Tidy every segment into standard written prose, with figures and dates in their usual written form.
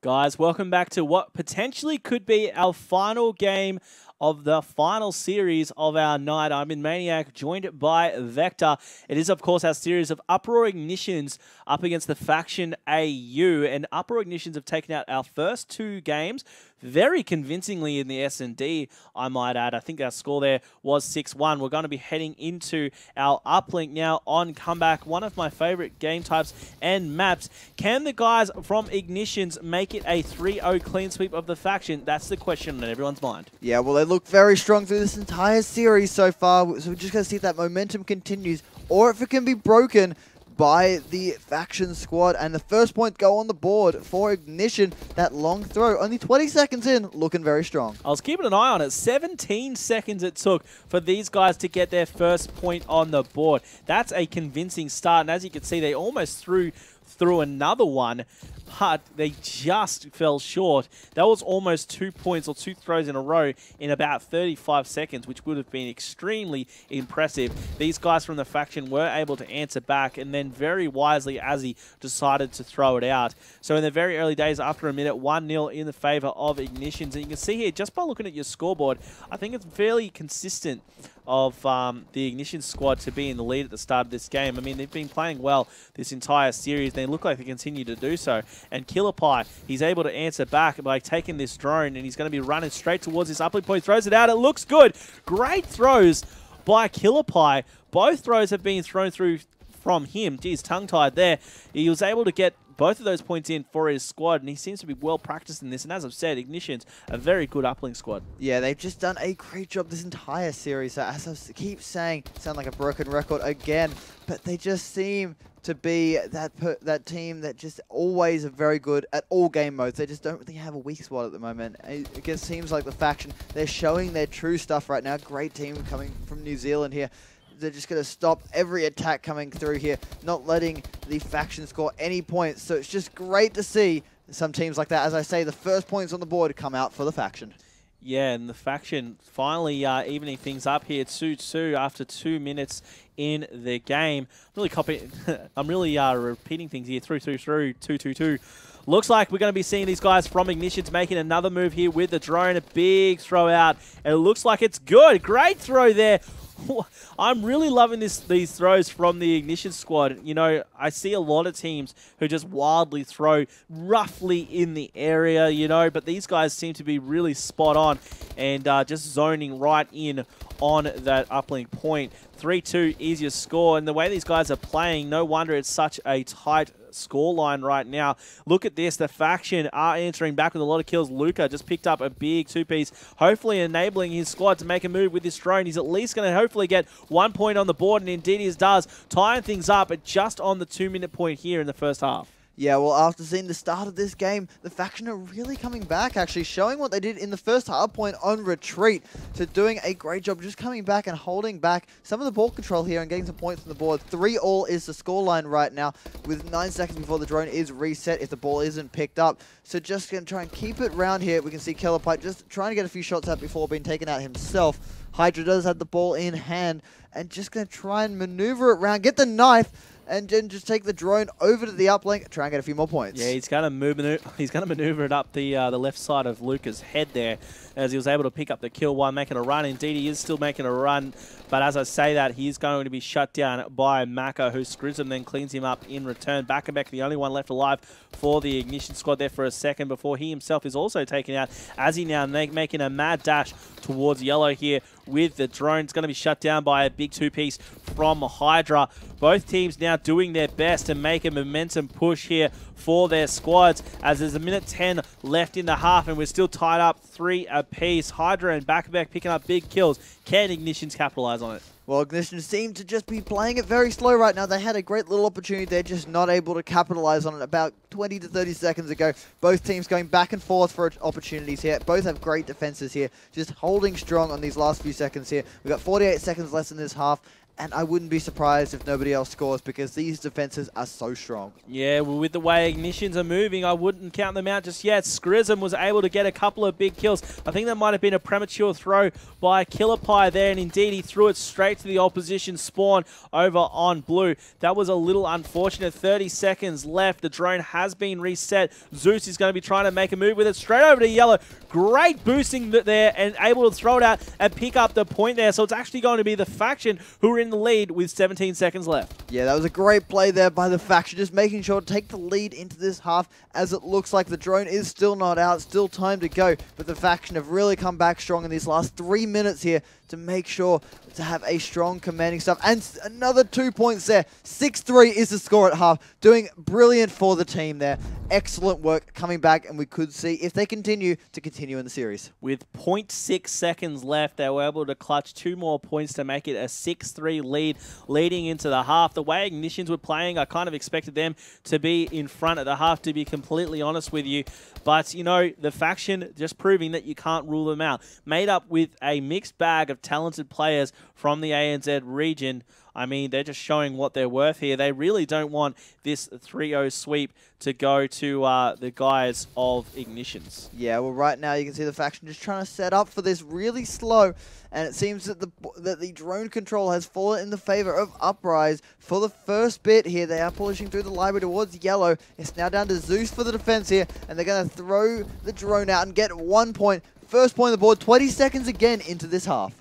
Guys, welcome back to what potentially could be our final game of the final series of our night. I'm in Maniac, joined by Vector. It is, of course, our series of Uproar Ignitions up against the faction AU. And Uproar Ignitions have taken out our first two games very convincingly in the S&D, I might add. I think our score there was 6-1. We're going to be heading into our uplink now on Comeback, one of my favorite game types and maps. Can the guys from Ignitions make it a 3-0 clean sweep of the faction? That's the question on everyone's mind. Yeah, well, they look very strong through this entire series so far, so we're just going to see if that momentum continues or if it can be broken by the faction squad. And the first point go on the board for Ignition. That long throw, only 20 seconds in, looking very strong. I was keeping an eye on it. 17 seconds it took for these guys to get their first point on the board. That's a convincing start, and as you can see, they almost threw another one, but they just fell short. That was almost 2 points or 2 throws in a row in about 35 seconds, which would have been extremely impressive. These guys from the faction were able to answer back, and then very wisely, Azzy decided to throw it out. So in the very early days, after a minute, 1-0 in the favor of Ignitions. And you can see here, just by looking at your scoreboard, I think it's fairly consistent of the Ignition squad to be in the lead at the start of this game. I mean, they've been playing well this entire series. They look like they continue to do so. And Killer Pie, he's able to answer back by taking this drone, and he's going to be running straight towards this uplink point. Throws it out. It looks good. Great throws by Killer Pie. Both throws have been thrown through from him. Geez, tongue-tied there. He was able to get both of those points in for his squad, and he seems to be well practiced in this. And as I've said, Ignition's a very good uplink squad. Yeah, they've just done a great job this entire series. So as I keep saying, sound like a broken record again, but they just seem to be that team that just always are very good at all game modes. They just don't really have a weak spot at the moment. It just seems like the faction, they're showing their true stuff right now. Great team coming from New Zealand here. They're just going to stop every attack coming through here, not letting the faction score any points. So it's just great to see some teams like that. As I say, the first points on the board come out for the faction. Yeah, and the faction finally evening things up here. 2-2 after 2 minutes in the game. I'm really repeating things here. 3-2-3, 2-2-2. Looks like we're going to be seeing these guys from Ignitions making another move here with the drone. A big throw out. And it looks like it's good. Great throw there. I'm really loving these throws from the Ignition squad. You know, I see a lot of teams who just wildly throw roughly in the area, you know, but these guys seem to be really spot on and just zoning right in on that uplink point. 3-2, easiest score, and the way these guys are playing, no wonder it's such a tight scoreline right now. Look at this, the faction are answering back with a lot of kills. Luca just picked up a big two-piece, hopefully enabling his squad to make a move with this drone. He's at least going to hopefully get 1 point on the board, and indeed he does, tying things up at just on the 2-minute point here in the first half. Yeah, well, after seeing the start of this game, the faction are really coming back, actually, showing what they did in the first hard point on retreat, to doing a great job just coming back and holding back some of the ball control here and getting some points on the board. 3-all is the scoreline right now, with 9 seconds before the drone is reset if the ball isn't picked up. So just going to try and keep it around here. We can see Killer Pipe just trying to get a few shots out before being taken out himself. Hydra does have the ball in hand and just going to try and maneuver it around, get the knife, and then just take the drone over to the uplink, try and get a few more points. Yeah, he's going to maneuver it up the left side of Luca's head there, as he was able to pick up the kill while making a run. Indeed, he is still making a run, but as I say that, he's going to be shut down by Maka, who screws him, then cleans him up in return. Back the only one left alive for the Ignition squad there for a second before he himself is also taken out, as he now making a mad dash towards yellow here with the drone. It's going to be shut down by a big two-piece from Hydra. Both teams now doing their best to make a momentum push here for their squads, as there's a minute 10 left in the half and we're still tied up 3 apiece. Hydra and Back picking up big kills. Can Ignitions capitalize on it? Well, Ignition seem to just be playing it very slow right now. They had a great little opportunity. They're just not able to capitalize on it about 20 to 30 seconds ago. Both teams going back and forth for opportunities here. Both have great defenses here. Just holding strong on these last few seconds here. We've got 48 seconds less in this half. and I wouldn't be surprised if nobody else scores because these defenses are so strong. Yeah, well, with the way Ignitions are moving, I wouldn't count them out just yet. Scrism was able to get a couple of big kills. I think that might have been a premature throw by Killer Pie there, and indeed he threw it straight to the opposition spawn over on blue. That was a little unfortunate. 30 seconds left. The drone has been reset. Zeus is going to be trying to make a move with it straight over to yellow. Great boosting there and able to throw it out and pick up the point there. So it's actually going to be the faction who are in the lead with 17 seconds left. Yeah, that was a great play there by the faction, just making sure to take the lead into this half as it looks like the drone is still not out, still time to go. But the faction have really come back strong in these last 3 minutes here to make sure to have a strong commanding stuff. And another 2 points there. 6-3 is the score at half. Doing brilliant for the team there. Excellent work coming back, and we could see if they continue in the series. With 0.6 seconds left, they were able to clutch 2 more points to make it a 6-3 lead leading into the half. The way Ignitions were playing, I kind of expected them to be in front at the half, to be completely honest with you. But, you know, the faction just proving that you can't rule them out. Made up with a mixed bag of talented players from the ANZ region. I mean, they're just showing what they're worth here. They really don't want this 3-0 sweep to go to the guys of Ignitions. Yeah, well, right now you can see the faction just trying to set up for this really slow, and it seems that the drone control has fallen in the favor of Uprise for the first bit here. They are pushing through the library towards yellow. It's now down to Zeus for the defense here, and they're going to throw the drone out and get 1 point. First point on the board, 20 seconds again into this half.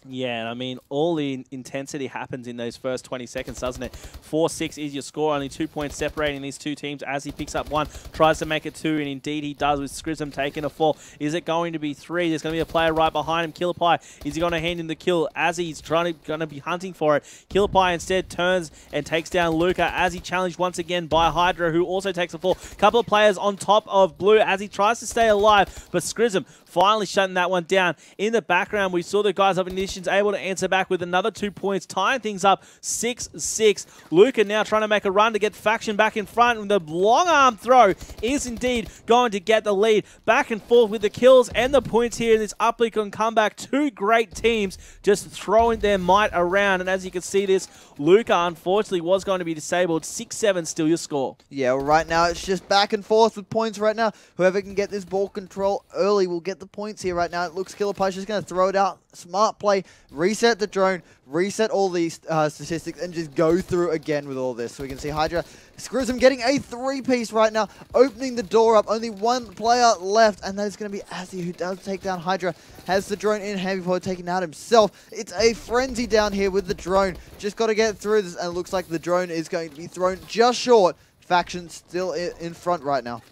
Yeah, and I mean, all the intensity happens in those first 20 seconds, doesn't it? 4-6 is your score, only 2 points separating these two teams as he picks up 1, tries to make it 2, and indeed he does with Scrism taking a fall. Is it going to be 3? There's going to be a player right behind him, Killer Pie. Is he going to hand him the kill as he's going to be hunting for it? Killer Pie instead turns and takes down Luca as he challenged once again by Hydra, who also takes a fall. Couple of players on top of blue as he tries to stay alive, but Scrism finally shutting that one down. In the background, we saw the guys of Ignitions able to answer back with another 2 points, tying things up 6-6. Luca now trying to make a run to get faction back in front, and the long arm throw is indeed going to get the lead. Back and forth with the kills and the points here in this uplink on comeback. 2 great teams just throwing their might around, and as you can see this, Luca unfortunately was going to be disabled. 6-7 still your score. Yeah, well, right now it's just back and forth with points right now. Whoever can get this ball control early will get the points here right now. It looks Killer Pie's just going to throw it out. Smart play. Reset the drone. Reset all these statistics and just go through again with all this. So we can see Hydra. Scrism getting a 3-piece right now. Opening the door up. Only 1 player left. And that is going to be Azzy, who does take down Hydra. Has the drone in hand before taking out himself. It's a frenzy down here with the drone. Just got to get through this. And it looks like the drone is going to be thrown just short. Faction still in front right now.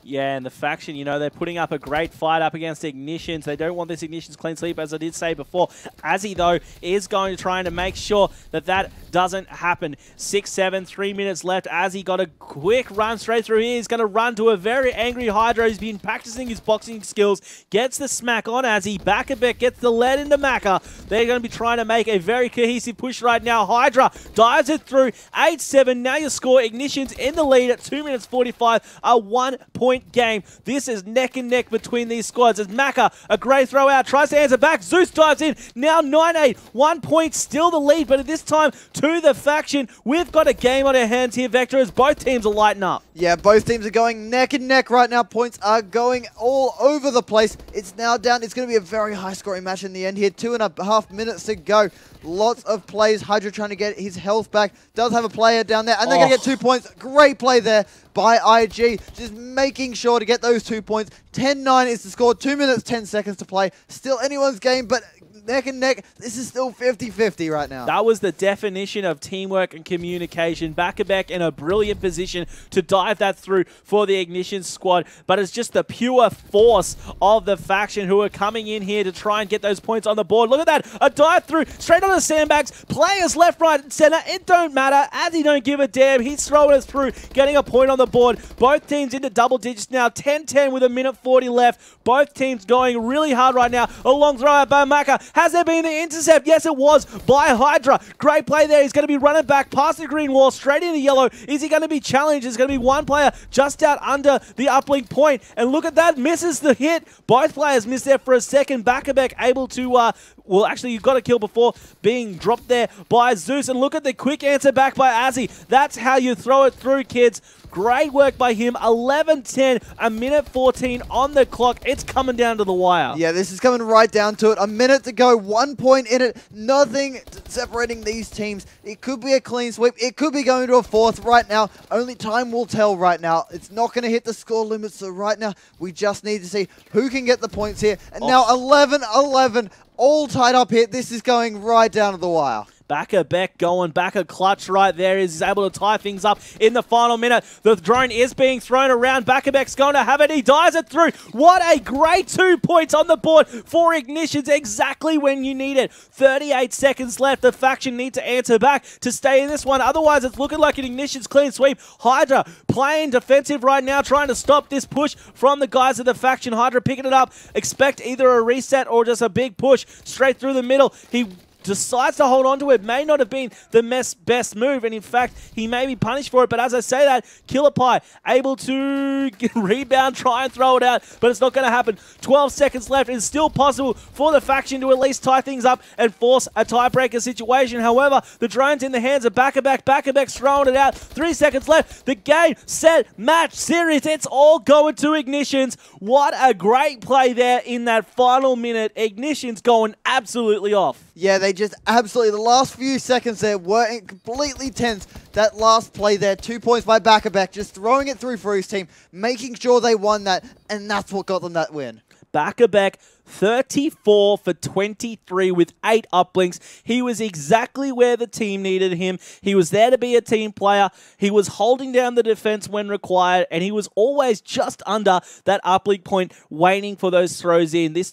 Yeah, and the faction, you know, they're putting up a great fight up against Ignitions. They don't want this Ignitions clean sweep, as I did say before. Azzy, though, is going to try to make sure that that doesn't happen. 6-7, 3 minutes left. Azzy got a quick run straight through here. He's going to run to a very angry Hydra. He's been practicing his boxing skills. Gets the smack on Azzy. Back a bit, gets the lead into Maka. They're going to be trying to make a very cohesive push right now. Hydra dives it through. 8-7, now your score. Ignitions in the lead at 2 minutes 45. A 1 point game. This is neck and neck between these squads as Maka, a great throw out, tries to answer back. Zeus dives in. Now 9-8. 1 point, still the lead, but at this time to the faction. We've got a game on our hands here, Vector, as both teams are lighting up. Yeah, both teams are going neck and neck right now. Points are going all over the place. It's now down. It's going to be a very high scoring match in the end here. 2.5 minutes to go. Lots of plays. Hydra trying to get his health back. Does have a player down there, and they're going to get 2 points. Great play there by IG. Just making sure to get those 2 points. 10-9 is the score. 2 minutes, 10 seconds to play. Still anyone's game, but neck and neck. This is still 50-50 right now. That was the definition of teamwork and communication. Back-a-back in a brilliant position to dive that through for the Ignition squad. But it's just the pure force of the faction who are coming in here to try and get those points on the board. Look at that. A dive through straight on the sandbags. Players left, right, and center. It don't matter. Azzy don't give a damn. He's throwing it through, getting a point on the board. Both teams into double digits now. 10-10 with 1:40 left. Both teams going really hard right now. A long throw out by Maka. Has there been the intercept? Yes, it was by Hydra. Great play there. He's going to be running back past the green wall, straight into yellow. Is he going to be challenged? There's going to be one player just out under the uplink point. And look at that. Misses the hit. Both players missed there for a second. Back-a-back able to well, actually, you got a kill before being dropped there by Zeus. And look at the quick answer back by Azzy. That's how you throw it through, kids. Great work by him. 11-10, a minute 14 on the clock. It's coming down to the wire. Yeah, this is coming right down to it. A minute to go, 1 point in it. Nothing separating these teams. It could be a clean sweep. It could be going to a fourth right now. Only time will tell right now. It's not going to hit the score limit, so right now we just need to see who can get the points here. And now 11-11, all tied up here. This is going right down to the wire. Backer Beck going back a clutch right there. He's able to tie things up in the final minute. The drone is being thrown around. Backer Beck's going to have it. He dies it through. What a great 2 points on the board for Ignitions, exactly when you need it. 38 seconds left. The faction need to answer back to stay in this one. Otherwise, it's looking like an Ignitions clean sweep. Hydra playing defensive right now, trying to stop this push from the guys of the faction. Hydra picking it up. Expect either a reset or just a big push straight through the middle. He decides to hold on to it. May not have been the best move, and in fact, he may be punished for it. But as I say that, Killer Pie able to rebound, try and throw it out, but it's not going to happen. 12 seconds left. It's still possible for the faction to at least tie things up and force a tiebreaker situation. However, the drone's in the hands of Backer Beck. Backer Beck's throwing it out. 3 seconds left. The game, set, match, series. It's all going to Ignitions. What a great play there in that final minute. Ignitions going absolutely off. Yeah, they just absolutely, the last few seconds there were completely tense. That last play there, 2 points by Backer Beck, just throwing it through for his team, making sure they won that, and that's what got them that win. Backer Beck, 34 for 23 with 8 uplinks. He was exactly where the team needed him. He was there to be a team player. He was holding down the defense when required, and he was always just under that uplink point, waiting for those throws in. This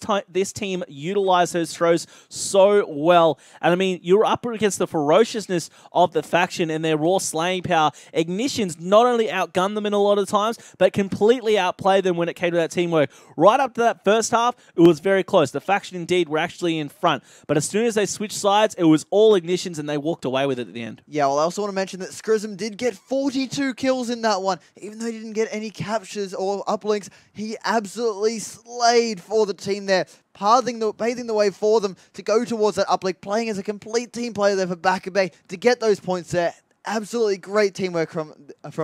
team utilized those throws so well. And I mean, you're up against the ferociousness of the faction and their raw slaying power. Ignitions not only outgunned them in a lot of times, but completely outplayed them when it came to that teamwork. Right up to that first half, it was very close. The faction indeed were actually in front, but as soon as they switched sides, it was all Ignitions and they walked away with it at the end. Yeah, well, I also want to mention that Scrism did get 42 kills in that one. Even though he didn't get any captures or uplinks, he absolutely slayed for the team there, paving the way for them to go towards that uplink, playing as a complete team player there for Backer Beck to get those points there. Absolutely great teamwork from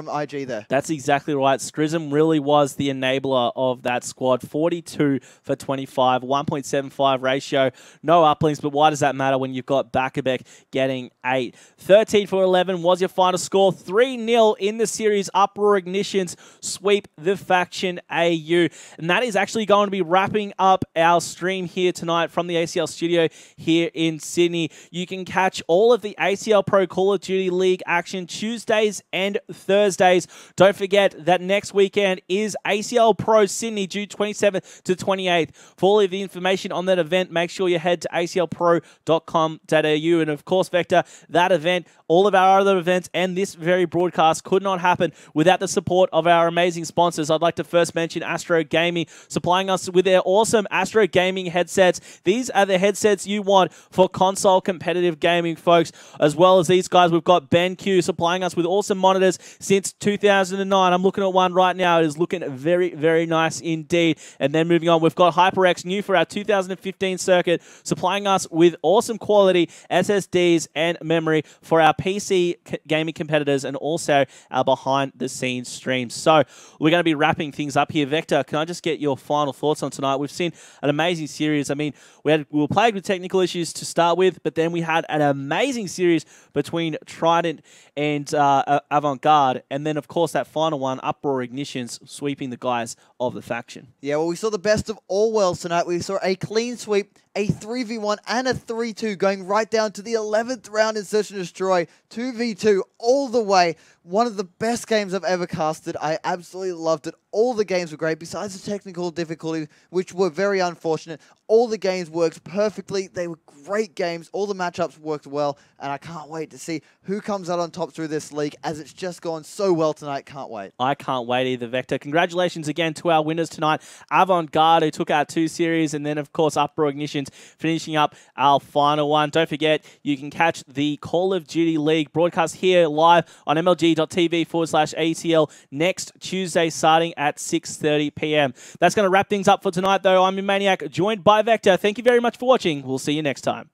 IG there. That's exactly right. Scrism really was the enabler of that squad. 42 for 25, 1.75 ratio. No uplinks, but why does that matter when you've got Backer Beck getting 8? 13 for 11 was your final score. 3-0 in the series. Uproar Ignitions sweep the faction AU. And that is actually going to be wrapping up our stream here tonight from the ACL studio here in Sydney. You can catch all of the ACL Pro Call of Duty League action Tuesdays and Thursdays. Don't forget that next weekend is ACL Pro Sydney, June 27th to 28th. For all of the information on that event, make sure you head to aclpro.com.au. And of course, Vector, that event, all of our other events, and this very broadcast could not happen without the support of our amazing sponsors. I'd like to first mention Astro Gaming, supplying us with their awesome Astro Gaming headsets. These are the headsets you want for console competitive gaming, folks. As well as these guys, we've got Ben Q supplying us with awesome monitors since 2009. I'm looking at one right now. It is looking very, very nice indeed. And then moving on, we've got HyperX, new for our 2015 circuit, supplying us with awesome quality SSDs and memory for our PC gaming competitors and also our behind-the-scenes streams. So we're going to be wrapping things up here. Vector, can I just get your final thoughts on tonight? We've seen an amazing series. I mean, we were plagued with technical issues to start with, but then we had an amazing series between Trident and Avant-Garde, and then, of course, that final one, Uproar Ignitions, sweeping the guys of the faction. Yeah, well, we saw the best of all worlds tonight. We saw a clean sweep, a 3v1 and a 3-2 going right down to the 11th round in Search and Destroy, 2v2 all the way. One of the best games I've ever casted. I absolutely loved it. All the games were great, besides the technical difficulties, which were very unfortunate. All the games worked perfectly. They were great games. All the matchups worked well, and I can't wait to see who comes out on top through this league, as it's just gone so well tonight. Can't wait. I can't wait either, Vector. Congratulations again to our winners tonight. Avant-Garde, who took out 2 series, and then, of course, Uproar Ignition Ignitions, finishing up our final one. Don't forget, you can catch the Call of Duty League broadcast here live on mlg.tv/ACL next Tuesday, starting at 6:30 p.m. That's going to wrap things up for tonight, though. I'm your Maniac, joined by Vector. Thank you very much for watching. We'll see you next time.